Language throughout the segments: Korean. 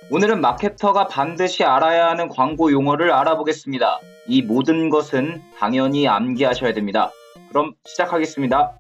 오늘은 마케터가 반드시 알아야 하는 광고 용어를 알아보겠습니다. 이 모든 것은 당연히 암기하셔야 됩니다. 그럼 시작하겠습니다.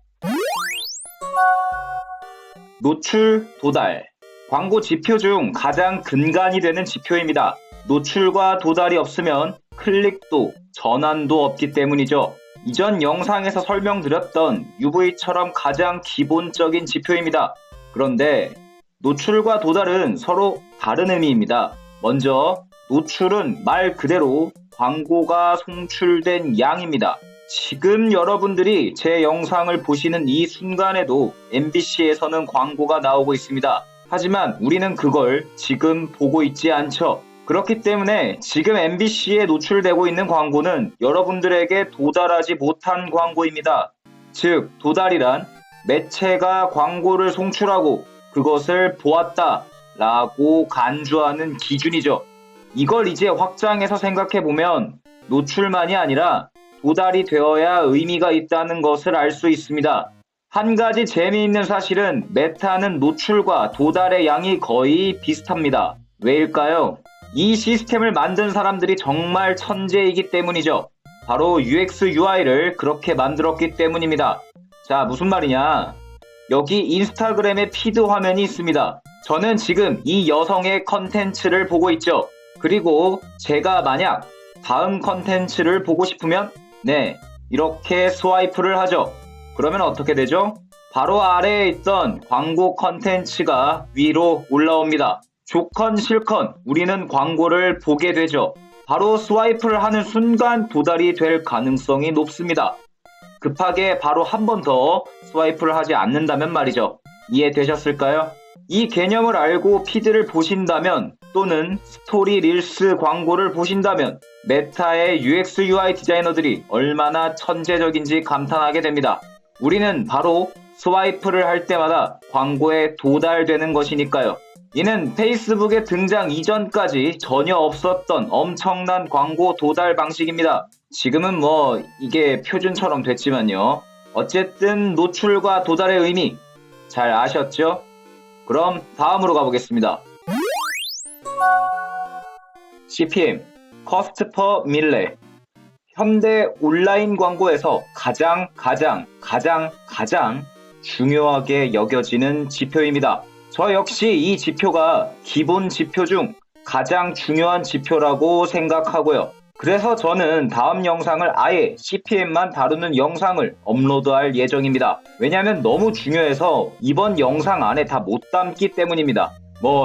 노출, 도달. 광고 지표 중 가장 근간이 되는 지표입니다. 노출과 도달이 없으면 클릭도, 전환도 없기 때문이죠. 이전 영상에서 설명드렸던 UV처럼 가장 기본적인 지표입니다. 그런데 노출과 도달은 서로 다른 의미입니다. 먼저 노출은 말 그대로 광고가 송출된 양입니다. 지금 여러분들이 제 영상을 보시는 이 순간에도 MBC에서는 광고가 나오고 있습니다. 하지만 우리는 그걸 지금 보고 있지 않죠. 그렇기 때문에 지금 MBC에 노출되고 있는 광고는 여러분들에게 도달하지 못한 광고입니다. 즉, 도달이란 매체가 광고를 송출하고 그것을 보았다 라고 간주하는 기준이죠. 이걸 이제 확장해서 생각해보면 노출만이 아니라 도달이 되어야 의미가 있다는 것을 알 수 있습니다. 한 가지 재미있는 사실은 메타는 노출과 도달의 양이 거의 비슷합니다. 왜일까요? 이 시스템을 만든 사람들이 정말 천재이기 때문이죠. 바로 UX, UI를 그렇게 만들었기 때문입니다. 자, 무슨 말이냐? 여기 인스타그램의 피드 화면이 있습니다. 저는 지금 이 여성의 컨텐츠를 보고 있죠. 그리고 제가 만약 다음 컨텐츠를 보고 싶으면 이렇게 스와이프를 하죠. 그러면 어떻게 되죠? 바로 아래에 있던 광고 컨텐츠가 위로 올라옵니다. 좋건 싫건 우리는 광고를 보게 되죠. 바로 스와이프를 하는 순간 도달이 될 가능성이 높습니다. 급하게 바로 한 번 더 스와이프를 하지 않는다면 말이죠. 이해되셨을까요? 이 개념을 알고 피드를 보신다면 또는 스토리 릴스 광고를 보신다면 메타의 UX, UI 디자이너들이 얼마나 천재적인지 감탄하게 됩니다. 우리는 바로 스와이프를 할 때마다 광고에 도달되는 것이니까요. 이는 페이스북의 등장 이전까지 전혀 없었던 엄청난 광고 도달 방식입니다. 지금은 이게 표준처럼 됐지만요. 어쨌든 노출과 도달의 의미 잘 아셨죠? 그럼 다음으로 가보겠습니다. CPM, Cost per Mille. 현대 온라인 광고에서 가장 중요하게 여겨지는 지표입니다. 저 역시 이 지표가 기본 지표 중 가장 중요한 지표라고 생각하고요. 그래서 저는 다음 영상을 아예 CPM만 다루는 영상을 업로드할 예정입니다. 왜냐하면 너무 중요해서 이번 영상 안에 다 못 담기 때문입니다.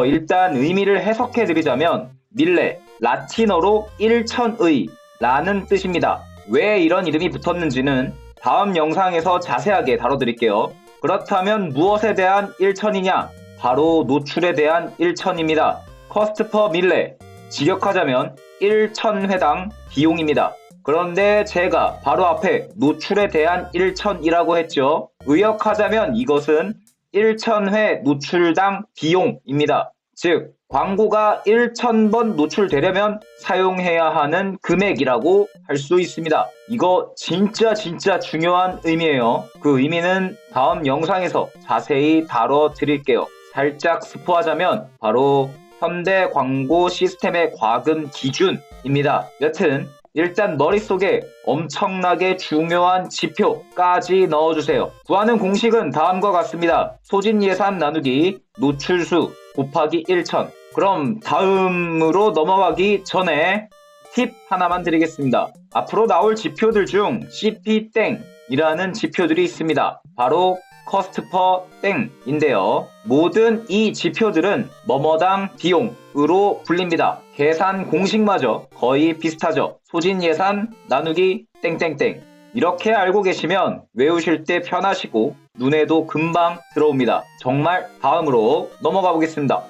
일단 의미를 해석해드리자면 밀레, 라틴어로 일천의 라는 뜻입니다. 왜 이런 이름이 붙었는지는 다음 영상에서 자세하게 다뤄드릴게요. 그렇다면 무엇에 대한 일천이냐? 바로 노출에 대한 일천입니다. Cost per Mille, 직역하자면 1,000회당 비용입니다. 그런데 제가 바로 앞에 노출에 대한 1,000이라고 했죠. 의역하자면 이것은 1,000회 노출당 비용입니다. 즉, 광고가 1,000번 노출되려면 사용해야 하는 금액이라고 할 수 있습니다. 이거 진짜 중요한 의미예요. 그 의미는 다음 영상에서 자세히 다뤄드릴게요. 살짝 스포하자면 바로 현대 광고 시스템의 과금 기준입니다. 여튼 일단 머릿속에 엄청나게 중요한 지표까지 넣어주세요. 구하는 공식은 다음과 같습니다. 소진 예산 나누기 노출수 곱하기 1,000. 그럼 다음으로 넘어가기 전에 팁 하나만 드리겠습니다. 앞으로 나올 지표들 중 CP땡이라는 지표들이 있습니다. 바로 cost per 땡인데요. 모든 이 지표들은 뭐뭐당 비용으로 불립니다. 계산 공식마저 거의 비슷하죠. 소진 예산 나누기 땡땡땡. 이렇게 알고 계시면 외우실 때 편하시고 눈에도 금방 들어옵니다. 정말 다음으로 넘어가 보겠습니다.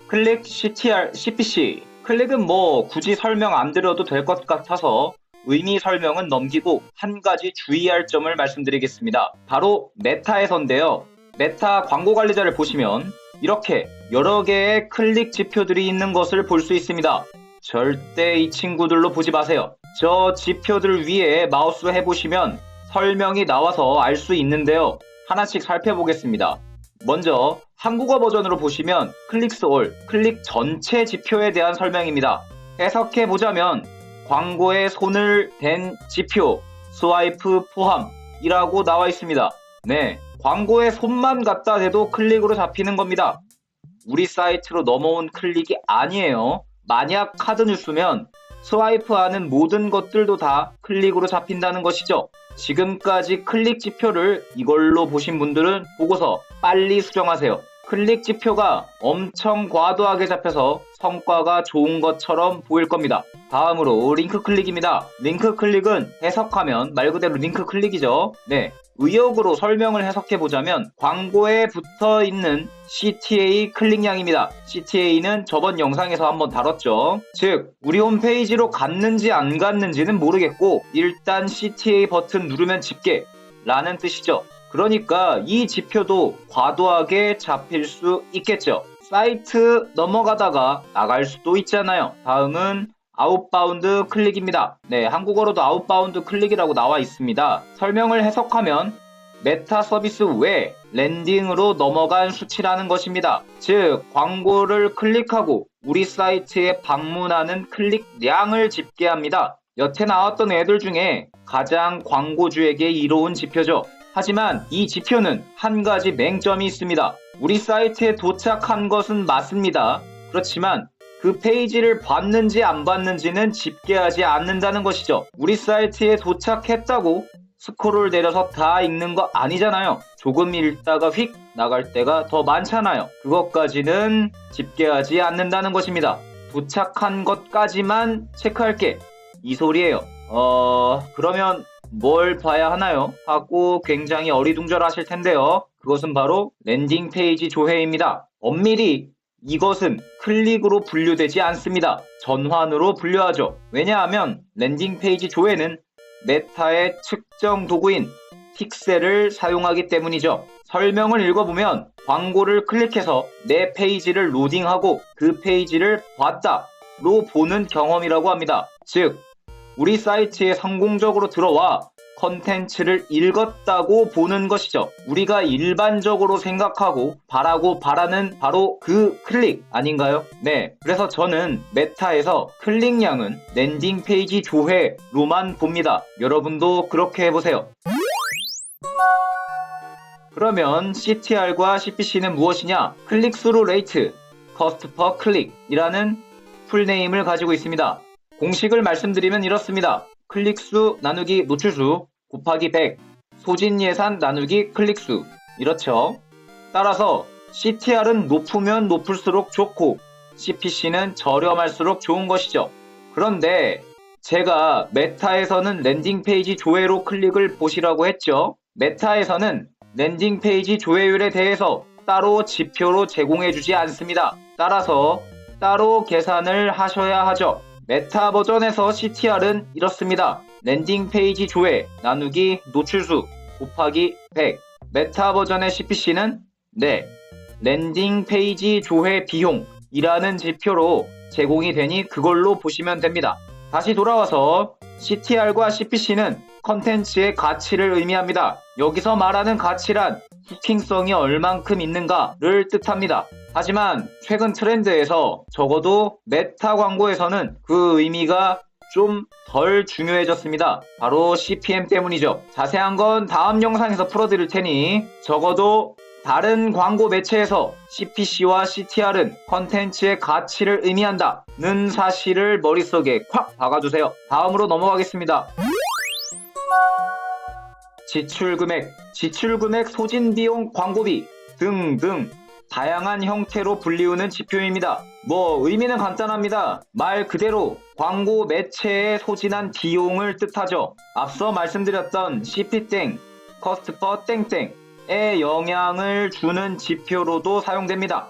클릭 CTR CPC. 클릭은 굳이 설명 안 드려도 될 것 같아서 의미 설명은 넘기고 한 가지 주의할 점을 말씀드리겠습니다. 바로 메타에서인데요. 메타 광고 관리자를 보시면 이렇게 여러 개의 클릭 지표들이 있는 것을 볼 수 있습니다. 절대 이 친구들로 보지 마세요. 저 지표들 위에 마우스 해보시면 설명이 나와서 알 수 있는데요. 하나씩 살펴보겠습니다. 먼저 한국어 버전으로 보시면 클릭스 올, 클릭 전체 지표에 대한 설명입니다. 해석해보자면 광고에 손을 댄 지표, 스와이프 포함이라고 나와 있습니다. 네, 광고에 손만 갖다 대도 클릭으로 잡히는 겁니다. 우리 사이트로 넘어온 클릭이 아니에요. 만약 카드 뉴스면 스와이프하는 모든 것들도 다 클릭으로 잡힌다는 것이죠. 지금까지 클릭 지표를 이걸로 보신 분들은 보고서 빨리 수정하세요. 클릭 지표가 엄청 과도하게 잡혀서 성과가 좋은 것처럼 보일 겁니다. 다음으로 링크 클릭입니다. 링크 클릭은 해석하면 말 그대로 링크 클릭이죠. 네, 의역으로 설명을 해석해보자면 광고에 붙어있는 CTA 클릭량입니다. CTA는 저번 영상에서 한번 다뤘죠. 즉, 우리 홈페이지로 갔는지 안 갔는지는 모르겠고 일단 CTA 버튼 누르면 집계 라는 뜻이죠. 그러니까 이 지표도 과도하게 잡힐 수 있겠죠. 사이트 넘어가다가 나갈 수도 있잖아요. 다음은 아웃바운드 클릭입니다. 네, 한국어로도 아웃바운드 클릭이라고 나와 있습니다. 설명을 해석하면 메타 서비스 외 랜딩으로 넘어간 수치라는 것입니다. 즉, 광고를 클릭하고 우리 사이트에 방문하는 클릭량을 집계합니다. 여태 나왔던 애들 중에 가장 광고주에게 이로운 지표죠. 하지만 이 지표는 한 가지 맹점이 있습니다. 우리 사이트에 도착한 것은 맞습니다. 그렇지만 그 페이지를 봤는지 안 봤는지는 집계하지 않는다는 것이죠. 우리 사이트에 도착했다고 스크롤 내려서 다 읽는 거 아니잖아요. 조금 읽다가 휙 나갈 때가 더 많잖아요. 그것까지는 집계하지 않는다는 것입니다. 도착한 것까지만 체크할게, 이 소리예요. 그러면 뭘 봐야 하나요? 하고 굉장히 어리둥절하실 텐데요. 그것은 바로 랜딩 페이지 조회입니다. 엄밀히 이것은 클릭으로 분류되지 않습니다. 전환으로 분류하죠. 왜냐하면 랜딩 페이지 조회는 메타의 측정 도구인 픽셀을 사용하기 때문이죠. 설명을 읽어보면 광고를 클릭해서 내 페이지를 로딩하고 그 페이지를 봤다로 보는 경험이라고 합니다. 즉, 우리 사이트에 성공적으로 들어와 컨텐츠를 읽었다고 보는 것이죠. 우리가 일반적으로 생각하고 바라는 바로 그 클릭 아닌가요? 네, 그래서 저는 메타에서 클릭량은 랜딩 페이지 조회로만 봅니다. 여러분도 그렇게 해보세요. 그러면 CTR과 CPC는 무엇이냐? 클릭스루 레이트, 커스트 퍼 클릭이라는 풀네임을 가지고 있습니다. 공식을 말씀드리면 이렇습니다. 클릭수 나누기 노출수 곱하기 100, 소진 예산 나누기 클릭수. 이렇죠. 따라서 CTR은 높으면 높을수록 좋고 CPC는 저렴할수록 좋은 것이죠. 그런데 제가 메타에서는 랜딩 페이지 조회로 클릭을 보시라고 했죠. 메타에서는 랜딩 페이지 조회율에 대해서 따로 지표로 제공해주지 않습니다. 따라서 따로 계산을 하셔야 하죠. 메타 버전에서 CTR은 이렇습니다. 랜딩 페이지 조회 나누기 노출수 곱하기 100. 메타 버전의 CPC는 랜딩 페이지 조회 비용이라는 지표로 제공이 되니 그걸로 보시면 됩니다. 다시 돌아와서 CTR과 CPC는 컨텐츠의 가치를 의미합니다. 여기서 말하는 가치란 후킹성이 얼만큼 있는가를 뜻합니다. 하지만 최근 트렌드에서 적어도 메타 광고에서는 그 의미가 좀 덜 중요해졌습니다. 바로 CPM 때문이죠. 자세한 건 다음 영상에서 풀어드릴 테니 적어도 다른 광고 매체에서 CPC와 CTR은 컨텐츠의 가치를 의미한다는 사실을 머릿속에 콱 박아주세요. 다음으로 넘어가겠습니다. 지출금액, 소진비용, 광고비 등등 다양한 형태로 불리우는 지표입니다. 의미는 간단합니다. 말 그대로 광고 매체에 소진한 비용을 뜻하죠. 앞서 말씀드렸던 CP땡, 커스트 퍼 땡땡에 영향을 주는 지표로도 사용됩니다.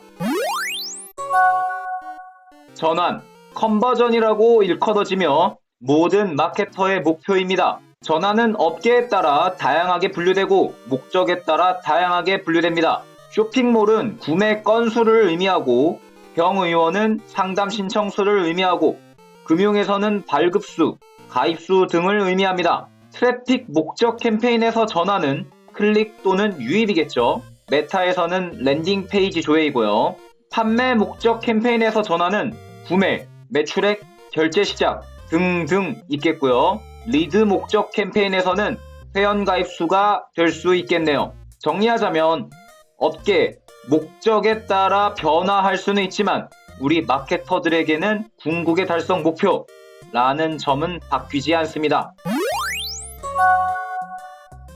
전환, 컨버전이라고 일컬어지며 모든 마케터의 목표입니다. 전환은 업계에 따라 다양하게 분류되고 목적에 따라 다양하게 분류됩니다. 쇼핑몰은 구매 건수를 의미하고 병의원은 상담 신청수를 의미하고 금융에서는 발급수, 가입수 등을 의미합니다. 트래픽 목적 캠페인에서 전환은 클릭 또는 유입이겠죠. 메타에서는 랜딩 페이지 조회이고요. 판매 목적 캠페인에서 전환은 구매, 매출액, 결제 시작 등등 있겠고요. 리드 목적 캠페인에서는 회원 가입 수가 될 수 있겠네요. 정리하자면 업계, 목적에 따라 변화할 수는 있지만 우리 마케터들에게는 궁극의 달성 목표라는 점은 바뀌지 않습니다.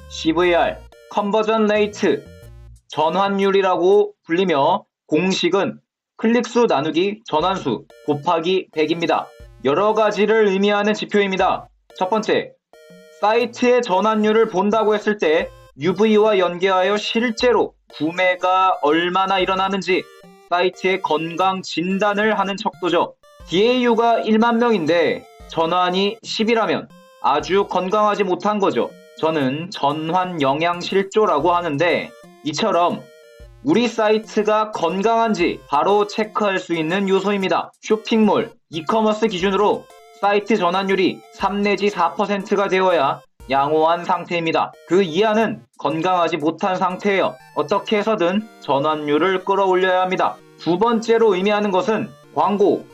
CVR, 컨버전 레이트, 전환율이라고 불리며 공식은 클릭수 나누기 전환수 곱하기 100입니다. 여러 가지를 의미하는 지표입니다. 첫 번째, 사이트의 전환율을 본다고 했을 때 UV와 연계하여 실제로 구매가 얼마나 일어나는지 사이트의 건강 진단을 하는 척도죠. DAU가 1만 명인데 전환이 10이라면 아주 건강하지 못한 거죠. 저는 전환 영양실조라고 하는데 이처럼 우리 사이트가 건강한지 바로 체크할 수 있는 요소입니다. 쇼핑몰, 이커머스 기준으로 사이트 전환율이 3 내지 4%가 되어야 양호한 상태입니다. 그 이하는 건강하지 못한 상태예요. 어떻게 해서든 전환율을 끌어올려야 합니다. 두 번째로 의미하는 것은 광고,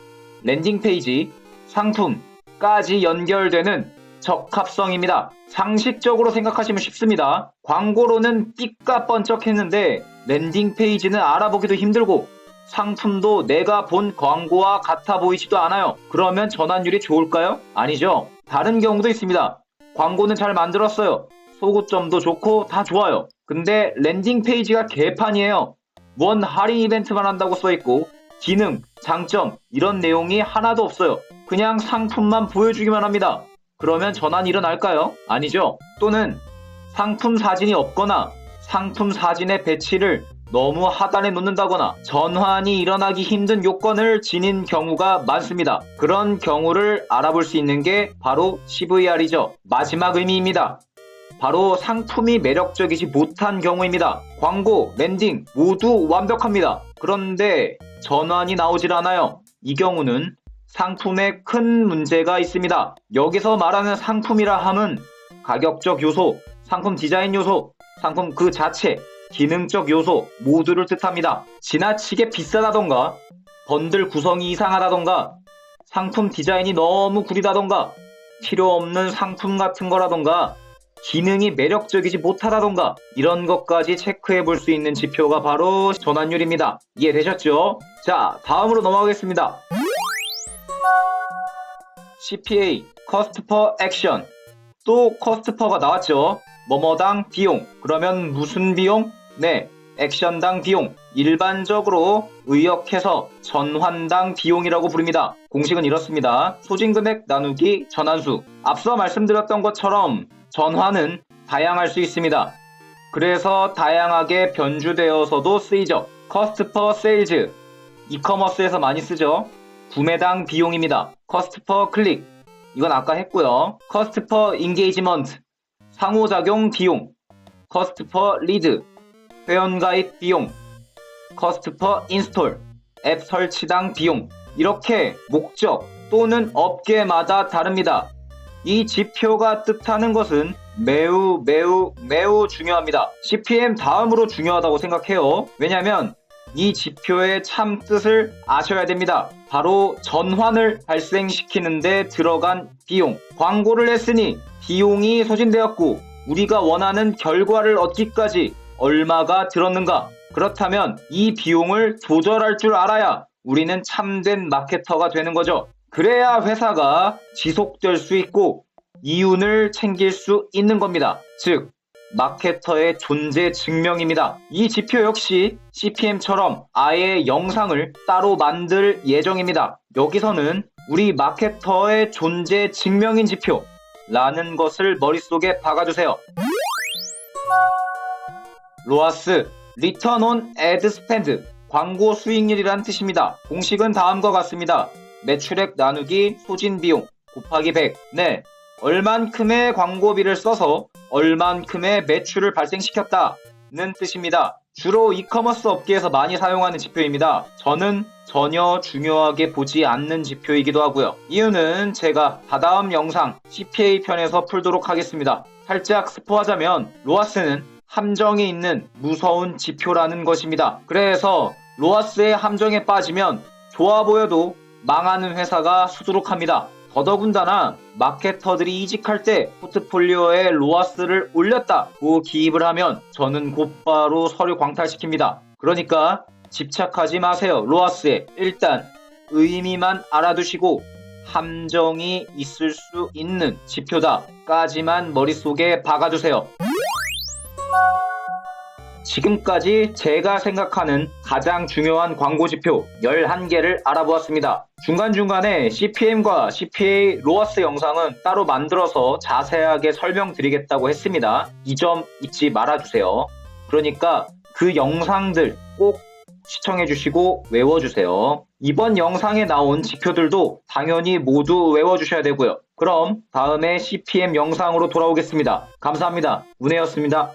랜딩페이지, 상품까지 연결되는 적합성입니다. 상식적으로 생각하시면 쉽습니다. 광고로는 삐까 번쩍했는데 랜딩페이지는 알아보기도 힘들고 상품도 내가 본 광고와 같아 보이지도 않아요. 그러면 전환율이 좋을까요? 아니죠. 다른 경우도 있습니다. 광고는 잘 만들었어요. 소구점도 좋고 다 좋아요. 근데 랜딩페이지가 개판이에요. 원 할인 이벤트만 한다고 써있고 기능, 장점 이런 내용이 하나도 없어요. 그냥 상품만 보여주기만 합니다. 그러면 전환이 일어날까요? 아니죠. 또는 상품 사진이 없거나 상품 사진의 배치를 너무 하단에 놓는다거나 전환이 일어나기 힘든 요건을 지닌 경우가 많습니다. 그런 경우를 알아볼 수 있는 게 바로 CVR이죠. 마지막 의미입니다. 바로 상품이 매력적이지 못한 경우입니다. 광고, 랜딩 모두 완벽합니다. 그런데 전환이 나오질 않아요. 이 경우는 상품에 큰 문제가 있습니다. 여기서 말하는 상품이라 함은 가격적 요소, 상품 디자인 요소, 상품 그 자체, 기능적 요소 모두를 뜻합니다. 지나치게 비싸다던가 번들 구성이 이상하다던가 상품 디자인이 너무 구리다던가 필요 없는 상품 같은 거라던가 기능이 매력적이지 못하다던가 이런 것까지 체크해 볼 수 있는 지표가 바로 전환율입니다. 이해되셨죠? 자, 다음으로 넘어가겠습니다. CPA, Cost per Action. 또 Cost per가 나왔죠. 뭐뭐당 비용. 그러면 무슨 비용? 네, 액션당 비용. 일반적으로 의역해서 전환당 비용이라고 부릅니다. 공식은 이렇습니다. 소진금액 나누기 전환수. 앞서 말씀드렸던 것처럼 전환은 다양할 수 있습니다. 그래서 다양하게 변주되어서도 쓰이죠. Cost per Sales. 이커머스에서 많이 쓰죠. 구매당 비용입니다. Cost per Click. 이건 아까 했고요. Cost per Engagement. 상호작용 비용. Cost per Lead. 회원가입 비용. Cost per Install. 앱 설치당 비용. 이렇게 목적 또는 업계마다 다릅니다. 이 지표가 뜻하는 것은 매우 중요합니다. CPM 다음으로 중요하다고 생각해요. 왜냐하면 이 지표의 참 뜻을 아셔야 됩니다. 바로 전환을 발생시키는 데 들어간 비용. 광고를 했으니 비용이 소진되었고 우리가 원하는 결과를 얻기까지 얼마가 들었는가? 그렇다면 이 비용을 조절할 줄 알아야 우리는 참된 마케터가 되는 거죠. 그래야 회사가 지속될 수 있고 이윤을 챙길 수 있는 겁니다. 즉 마케터의 존재 증명입니다. 이 지표 역시 CPM처럼 아예 영상을 따로 만들 예정입니다. 여기서는 우리 마케터의 존재 증명인 지표라는 것을 머릿속에 박아주세요. 로아스, Return on Ad Spend, 광고 수익률이란 뜻입니다. 공식은 다음과 같습니다. 매출액 나누기 소진 비용 곱하기 100. 네, 얼만큼의 광고비를 써서 얼만큼의 매출을 발생시켰다는 뜻입니다. 주로 이커머스 업계에서 많이 사용하는 지표입니다. 저는 전혀 중요하게 보지 않는 지표이기도 하고요. 이유는 제가 다다음 영상 CPA 편에서 풀도록 하겠습니다. 살짝 스포하자면 로아스는 함정이 있는 무서운 지표라는 것입니다. 그래서 로하스의 함정에 빠지면 좋아 보여도 망하는 회사가 수두룩합니다. 더더군다나 마케터들이 이직할 때 포트폴리오에 로하스를 올렸다고 기입을 하면 저는 곧바로 서류 광탈시킵니다. 그러니까 집착하지 마세요. 로하스에 일단 의미만 알아두시고 함정이 있을 수 있는 지표다까지만 머릿속에 박아두세요. 지금까지 제가 생각하는 가장 중요한 광고 지표 11개를 알아보았습니다. 중간중간에 CPM과 CPA 로하스 영상은 따로 만들어서 자세하게 설명드리겠다고 했습니다. 이 점 잊지 말아주세요. 그러니까 그 영상들 꼭 시청해주시고 외워주세요. 이번 영상에 나온 지표들도 당연히 모두 외워주셔야 되고요. 그럼 다음에 CPM 영상으로 돌아오겠습니다. 감사합니다. 운혜였습니다.